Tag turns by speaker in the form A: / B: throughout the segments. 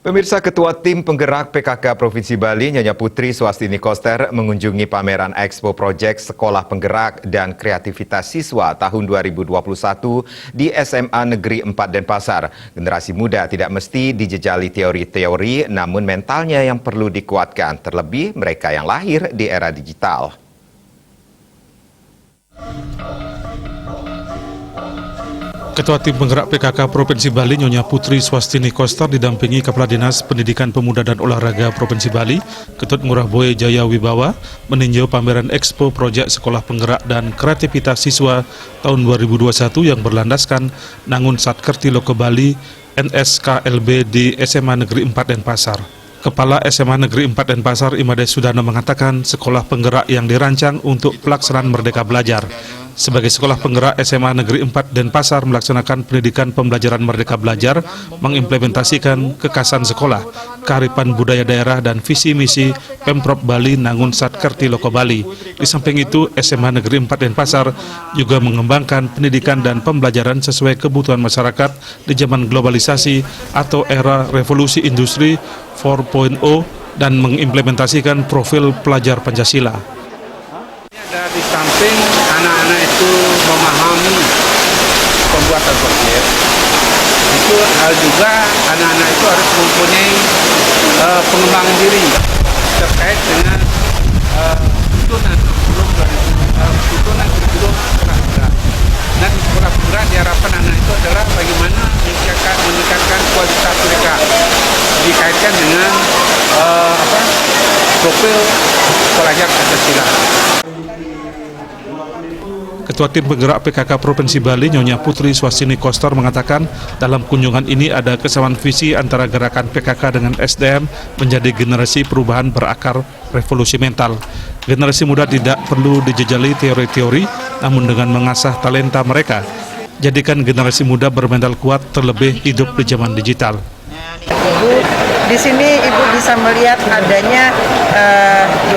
A: Pemirsa, Ketua Tim Penggerak PKK Provinsi Bali, Nyonya Putri Swastini Koster, mengunjungi pameran Expo Project Sekolah Penggerak dan Kreativitas Siswa tahun 2021 di SMA Negeri 4 Denpasar. Generasi muda tidak mesti dijejali teori-teori, namun mentalnya yang perlu dikuatkan, terlebih mereka yang lahir di era digital.
B: Ketua Tim Penggerak PKK Provinsi Bali, Nyonya Putri Swastini Koster, didampingi Kepala Dinas Pendidikan Pemuda dan Olahraga Provinsi Bali, Ketut Ngurah Boy Jaya Wibawa, meninjau pameran Expo Project Sekolah Penggerak dan Kreativitas Siswa tahun 2021 yang berlandaskan Nangun Satkerti Loko Bali NSKLB di SMA Negeri 4 Denpasar. Kepala SMA Negeri 4 Denpasar, Imade Sudana, mengatakan sekolah penggerak yang dirancang untuk pelaksanaan Merdeka Belajar. Sebagai sekolah penggerak, SMA Negeri 4 Denpasar melaksanakan pendidikan pembelajaran Merdeka Belajar, mengimplementasikan kekhasan sekolah, kearifan budaya daerah dan visi misi Pemprov Bali Nangun Satkerti Loko Bali. Di samping itu, SMA Negeri 4 Denpasar juga mengembangkan pendidikan dan pembelajaran sesuai kebutuhan masyarakat di zaman globalisasi atau era revolusi industri 4.0 dan mengimplementasikan profil pelajar Pancasila.
C: Di samping anak-anak itu memahami pembuatan proyek, itu hal juga anak-anak itu harus mempunyai pengembangan diri terkait dengan tuntunan kurikulum sekolah penggerak. Dan sekolah penggerak diharapkan anak itu adalah bagaimana meningkatkan kualitas mereka dikaitkan dengan profil pelajar Pancasila.
B: Ketua Tim Penggerak PKK Provinsi Bali, Nyonya Putri Swastini Koster, mengatakan dalam kunjungan ini ada kesamaan visi antara gerakan PKK dengan SDM menjadi generasi perubahan berakar revolusi mental. Generasi muda tidak perlu dijejali teori-teori, namun dengan mengasah talenta mereka. Jadikan generasi muda bermental kuat, terlebih hidup di zaman digital.
D: Ibu, di sini Ibu bisa melihat adanya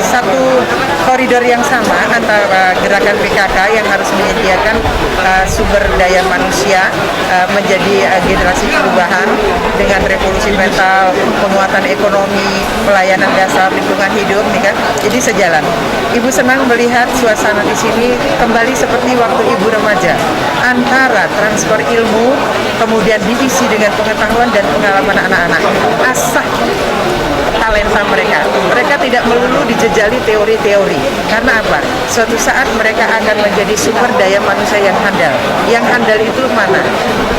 D: satu koridor yang sama antara gerakan PKK yang harus menyediakan sumber daya manusia menjadi generasi perubahan dengan revolusi mental, penguatan ekonomi, pelayanan dasar, lingkungan hidup, nih kan? Jadi sejalan. Ibu senang melihat suasana di sini kembali seperti waktu Ibu remaja, antara transfer ilmu, kemudian diisi dengan pengetahuan dan pengalaman anak-anak. Asah talenta mereka. Mereka tidak melulu dijejali teori-teori. Karena apa? Suatu saat mereka akan menjadi sumber daya manusia yang handal. Yang handal itu mana?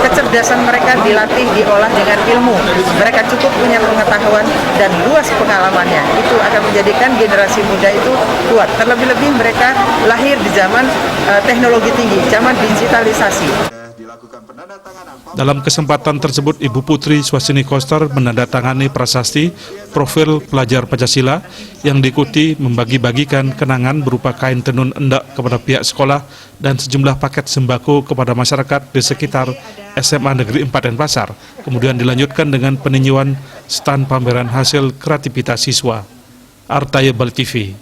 D: Kecerdasan mereka dilatih, diolah dengan ilmu. Mereka cukup punya pengetahuan dan luas pengalamannya. Itu akan menjadikan generasi muda itu kuat. Terlebih-lebih mereka lahir di zaman teknologi tinggi, zaman digitalisasi.
B: Dalam kesempatan tersebut, Ibu Putri Swastini Koster menandatangani prasasti profil pelajar Pancasila yang diikuti membagi-bagikan kenangan berupa kain tenun endak kepada pihak sekolah dan sejumlah paket sembako kepada masyarakat di sekitar SMA Negeri 4 Denpasar. Kemudian dilanjutkan dengan peninjauan stand pameran hasil kreativitas siswa. Artaya Bali TV.